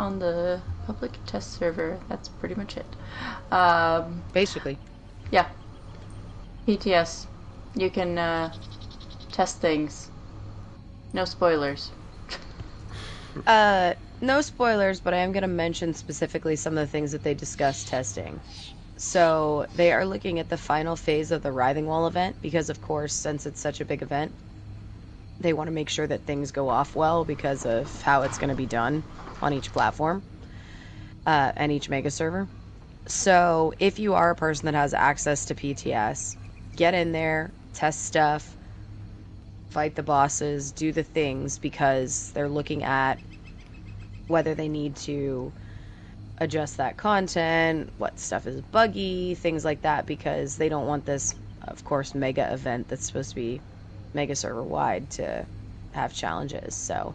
on the public test server. That's pretty much it. Basically. Yeah. PTS. You can test things. No spoilers. No spoilers, but I am going to mention specifically some of the things that they discussed testing. So they are looking at the final phase of the Writhing Wall event because, of course, since it's such a big event, they want to make sure that things go off well because of how it's going to be done on each platform and each mega server. So if you are a person that has access to PTS, get in there, test stuff, fight the bosses, do the things, because they're looking at whether they need to adjust that content, what stuff is buggy, things like that, because they don't want this, of course, mega event that's supposed to be mega server wide to have challenges. So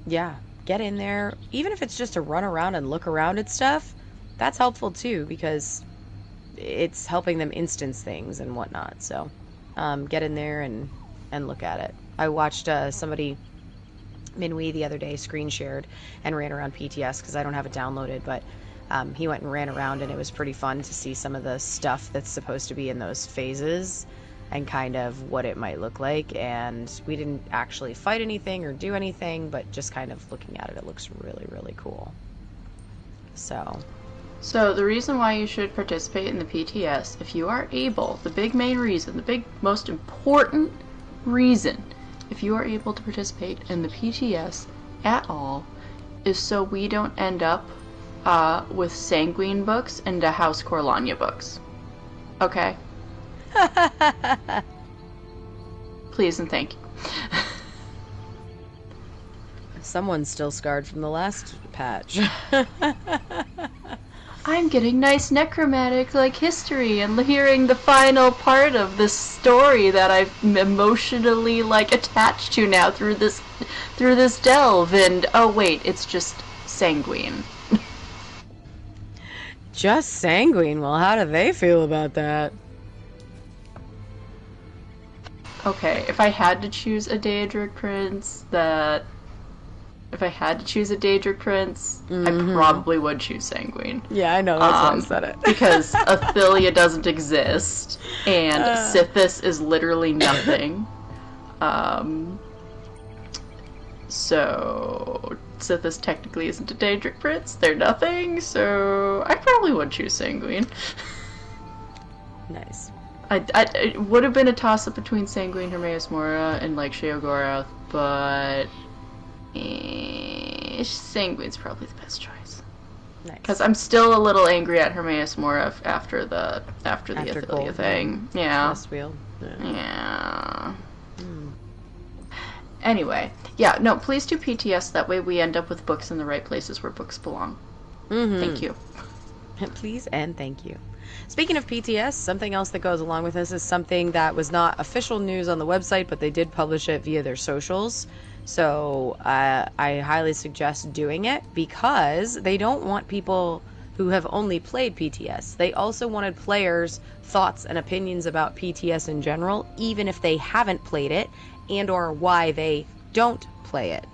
yeah, get in there, even if it's just to run around and look around at stuff. That's helpful too, because it's helping them instance things and whatnot. So get in there and look at it. I watched somebody, Minwee, the other day screen shared and ran around PTS because I don't have it downloaded, but he went and ran around, and it was pretty fun to see some of the stuff that's supposed to be in those phases and kind of what it might look like. And we didn't actually fight anything or do anything, but just kind of looking at it, it looks really, really cool. So the reason why you should participate in the PTS, if you are able, the big main reason, the big most important reason, if you are able to participate in the PTS at all, is so we don't end up with Sanguine books and the House Corlania books. Okay? Please and thank you. Someone's still scarred from the last patch. I'm getting nice necromantic like history and hearing the final part of this story that I'm emotionally like attached to now through this delve, and oh wait, it's just Sanguine. Just Sanguine? Well, how do they feel about that? Okay, if I had to choose a Daedric Prince, I probably would choose Sanguine. Yeah, I know, that's why I said it. Because Athilia doesn't exist, and Sithis is literally nothing. So Sithis technically isn't a Daedric Prince, they're nothing, so I probably would choose Sanguine. Nice. It would have been a toss-up between Sanguine, Hermaeus Mora, and like Sheogorath, but Sanguine's probably the best choice. Nice. Because I'm still a little angry at Hermaeus Mora after the Athilia thing. Yeah. Last wheel. Yeah. Anyway, yeah, no, please do PTS, that way we end up with books in the right places where books belong. Thank you. Please and thank you. Speaking of PTS, something else that goes along with this is something that was not official news on the website, but they did publish it via their socials. So I highly suggest doing it, because they don't want people who have only played PTS. They also wanted players' thoughts and opinions about PTS in general, even if they haven't played it, and or why they don't play it.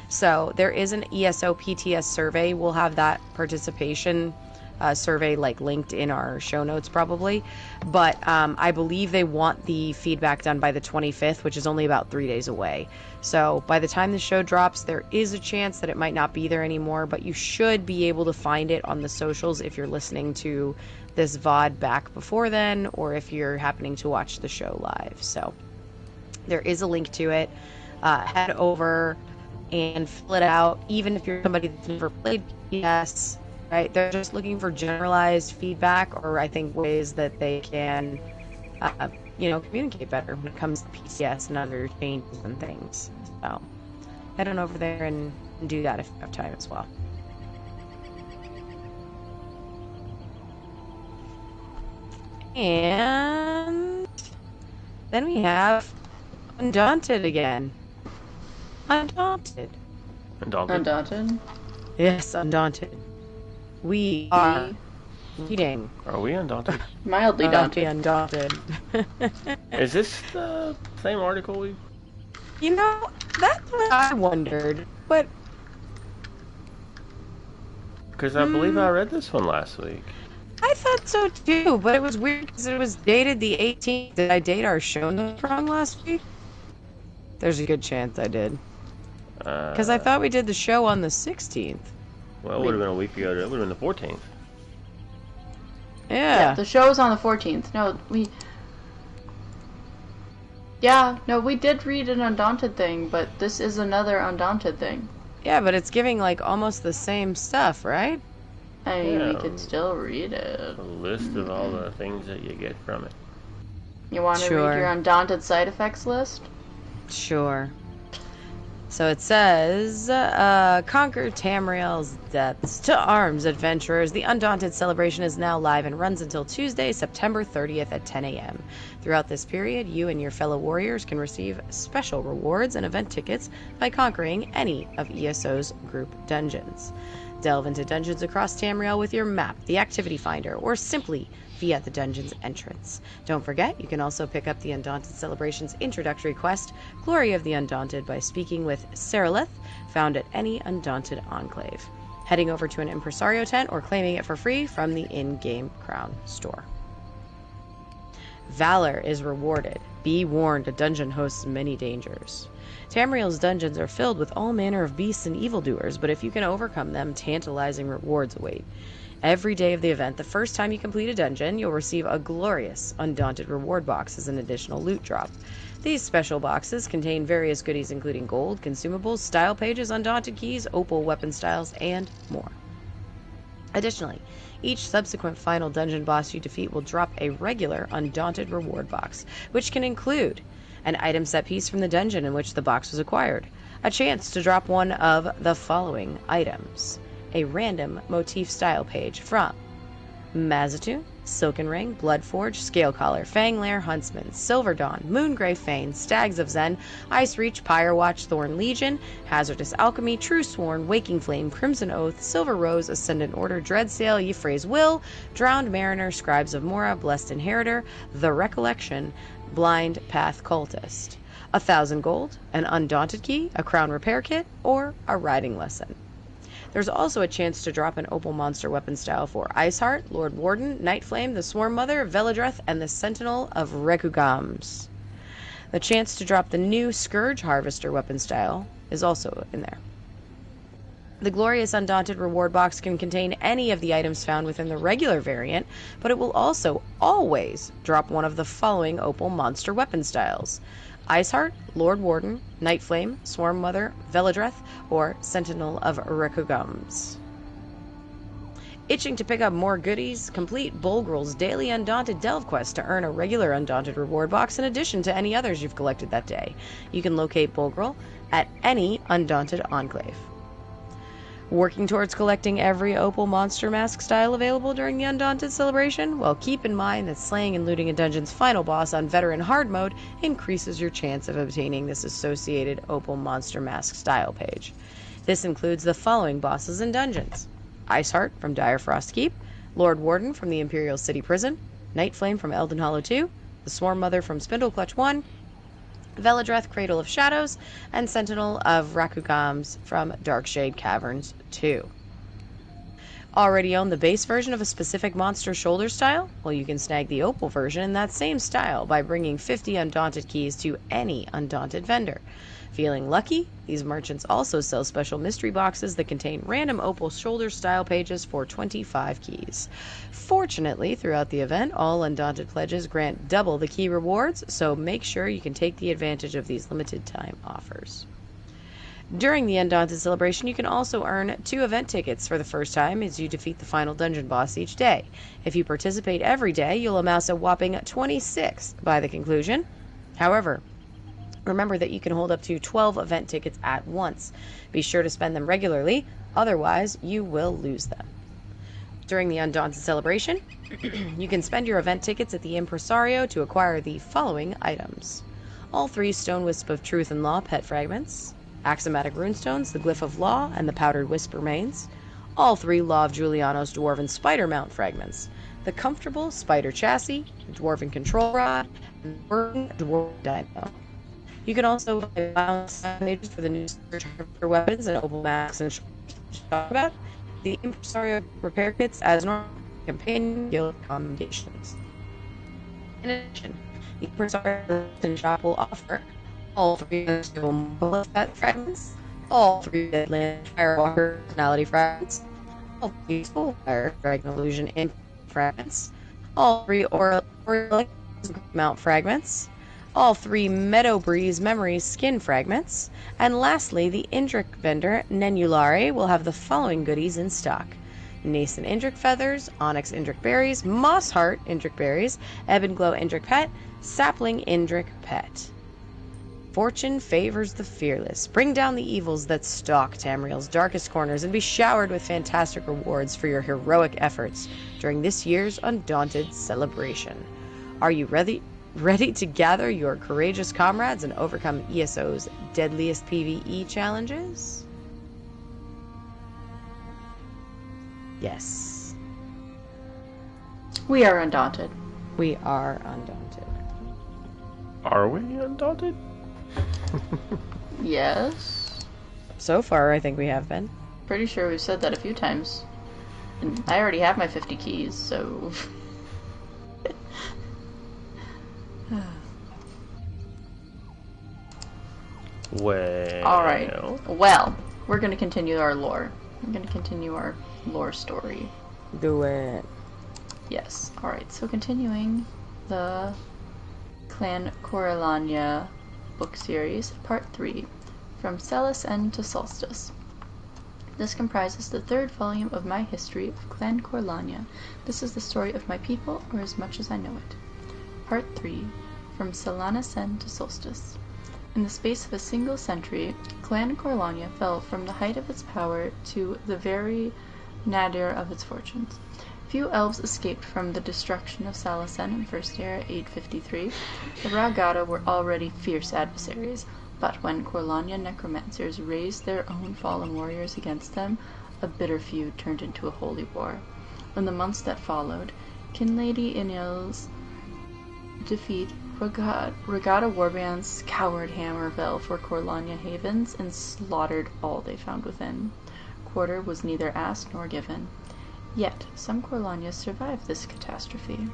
So there is an ESO PTS survey. We'll have that participation survey like linked in our show notes probably, but I believe they want the feedback done by the 25th, which is only about 3 days away. So by the time the show drops, there is a chance that it might not be there anymore, but you should be able to find it on the socials if you're listening to this VOD back before then, or if you're happening to watch the show live. So there is a link to it. Head over and fill it out, even if you're somebody that's never played PTS. Right, they're just looking for generalized feedback, or I think ways that they can, communicate better when it comes to PCS and other changes and things. So head on over there and do that if you have time as well. And then we have Undaunted again. Undaunted. Undaunted? Yes, Undaunted. We are reading. Are we undaunted? Mildly daunted. Undaunted. Is this the same article we... You know, that's what I wondered. But Because I believe I read this one last week. I thought so too, but it was weird because it was dated the 18th. Did I date our show notes wrong last week? There's a good chance I did. Because I thought we did the show on the 16th. Well, it would have been a week ago. It would have been the 14th. Yeah. The show's on the 14th. No, we... Yeah, no, we did read an Undaunted thing, but this is another Undaunted thing. Yeah, but it's giving, like, almost the same stuff, right? I mean, Yeah. we could still read it. A list of all the things that you get from it. You want to Sure. read your Undaunted side effects list? Sure. So it says, conquer Tamriel's depths. To arms, adventurers. The Undaunted celebration is now live and runs until Tuesday, September 30th at 10 a.m. Throughout this period, you and your fellow warriors can receive special rewards and event tickets by conquering any of ESO's group dungeons. Delve into dungeons across Tamriel with your map, the activity finder, or simply via the dungeon's entrance. Don't forget, you can also pick up the Undaunted Celebration's introductory quest, Glory of the Undaunted, by speaking with Seralith, found at any Undaunted enclave, heading over to an Impresario tent, or claiming it for free from the in-game crown store. Valor is rewarded. Be warned, a dungeon hosts many dangers. Tamriel's dungeons are filled with all manner of beasts and evildoers, but if you can overcome them, tantalizing rewards await. Every day of the event, the first time you complete a dungeon, you'll receive a glorious Undaunted reward box as an additional loot drop. These special boxes contain various goodies including gold, consumables, style pages, Undaunted keys, opal weapon styles, and more. Additionally, each subsequent final dungeon boss you defeat will drop a regular Undaunted reward box, which can include an item set piece from the dungeon in which the box was acquired, a chance to drop one of the following items: a random motif style page from Mazatu, Silken Ring, Bloodforge, Scale Collar, Fanglair, Huntsman, Silver Dawn, Moongrave Fane, Stags of Zen, Ice Reach, Firewatch, Thorn Legion, Hazardous Alchemy, True Sworn, Waking Flame, Crimson Oath, Silver Rose, Ascendant Order, Dreadsail, Yffre's Will, Drowned Mariner, Scribes of Mora, Blessed Inheritor, The Recollection, Blind Path Cultist. 1,000 gold, an Undaunted key, a Crown Repair Kit, or a Riding Lesson. There's also a chance to drop an Opal Monster weapon style for Iceheart, Lord Warden, Nightflame, the Swarm Mother, Veladreth, and the Sentinel of Rekugams. The chance to drop the new Scourge Harvester weapon style is also in there. The Glorious Undaunted reward box can contain any of the items found within the regular variant, but it will also always drop one of the following Opal Monster weapon styles: Iceheart, Lord Warden, Nightflame, Swarm Mother, Veladreth, or Sentinel of Rekugams. Itching to pick up more goodies? Complete Bulgrul's daily Undaunted Delve quest to earn a regular Undaunted reward box in addition to any others you've collected that day. You can locate Bulgrul at any Undaunted enclave. Working towards collecting every Opal Monster Mask style available during the Undaunted celebration? Well, keep in mind that slaying and looting a dungeon's final boss on Veteran Hard Mode increases your chance of obtaining this associated Opal Monster Mask style page. This includes the following bosses and dungeons: Iceheart from Direfrost Keep, Lord Warden from the Imperial City Prison, Nightflame from Elden Hollow 2, the Swarm Mother from Spindleclutch 1, Veladreth, Cradle of Shadows, and Sentinel of Rekugams from Darkshade Caverns 2. Already own the base version of a specific monster shoulder style? Well, you can snag the Opal version in that same style by bringing 50 Undaunted keys to any Undaunted vendor. Feeling lucky? These merchants also sell special mystery boxes that contain random Opal shoulder style pages for 25 keys. Fortunately, throughout the event, all Undaunted pledges grant double the key rewards, so make sure you can take the advantage of these limited time offers. During the Undaunted celebration, you can also earn 2 event tickets for the first time as you defeat the final dungeon boss each day. If you participate every day, you'll amass a whopping 26 by the conclusion. However, remember that you can hold up to 12 event tickets at once. Be sure to spend them regularly, otherwise you will lose them. During the Undaunted celebration, you can spend your event tickets at the Impresario to acquire the following items: all 3 Stone Wisp of Truth and Law pet fragments, Axiomatic Runestones, the Glyph of Law, and the Powdered Wisp remains, all 3 Law of Julianos Dwarven Spider Mount fragments, the Comfortable Spider Chassis, Dwarven Control Rod, and Dwarven Dino. You can also buy pages for the new Scourge Harvester weapons and Opal masks and talk about. the impresario repair kits as normal companion guild commendations. In addition, the impresario shop will offer all 3 unstable bullet fragments, all 3 Deadland Firewalker personality fragments, all 3 Soulfire Dragon Illusion in fragments, all 3 Oriole Mount fragments, all 3 Meadow Breeze Memories skin fragments, and lastly, the Indrik vendor, Nenulare, will have the following goodies in stock. Nascent Indrik Feathers, Onyx Indrik Berries, Moss Heart Indrik Berries, Ebon Glow Indrik Pet, Sapling Indrik Pet. Fortune favors the fearless. Bring down the evils that stalk Tamriel's darkest corners and be showered with fantastic rewards for your heroic efforts during this year's Undaunted celebration. Are you ready to gather your courageous comrades and overcome ESO's deadliest PvE challenges? Yes. We are undaunted. We are undaunted. Are we undaunted? Yes. So far, I think we have been. Pretty sure we've said that a few times. And I already have my 50 keys, so... Well... Alright. Well, we're going to continue our lore. We're going to continue our lore story. Do it. Yes. Alright, so continuing the Clan Corellania book series, Part 3, From Celis End to Solstice. This comprises the 3rd volume of my history of Clan Corellania. This is the story of my people, or as much as I know it. Part 3, From Celis End to Solstice. In the space of a single century, Clan Corellania fell from the height of its power to the very nadir of its fortunes. Few elves escaped from the destruction of Salacen in First Era 853. The Ragada were already fierce adversaries, but when Corellania necromancers raised their own fallen warriors against them, a bitter feud turned into a holy war. In the months that followed, Kinlady Inil's defeat, Ragada warbands scoured Hammerfell for Corellania havens and slaughtered all they found within. Quarter was neither asked nor given. Yet, some Corellanians survived this catastrophe.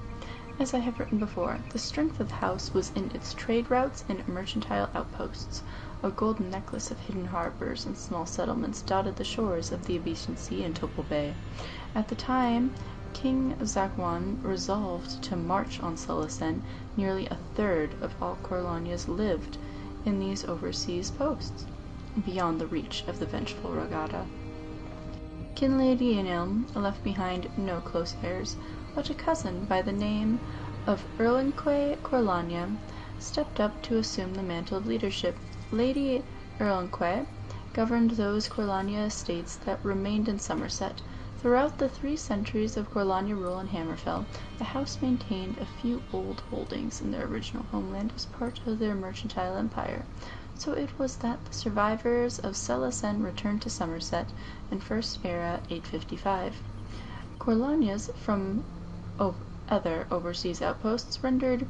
As I have written before, the strength of the house was in its trade routes and mercantile outposts. A golden necklace of hidden harbors and small settlements dotted the shores of the Abyssan Sea and Topal Bay. At the time King Zakwan resolved to march on Salacen, nearly a third of all Corellanians lived in these overseas posts, beyond the reach of the vengeful Ragada. Kinlady Inilm left behind no close heirs, but a cousin by the name of Erlenque Corellania stepped up to assume the mantle of leadership. Lady Erlenque governed those Corellania estates that remained in Somerset. Throughout the 3 centuries of Corellania rule in Hammerfell, the house maintained a few old holdings in their original homeland as part of their mercantile empire. So it was that the survivors of Salacen returned to Somerset in First Era 855. Corellanians from other overseas outposts rendered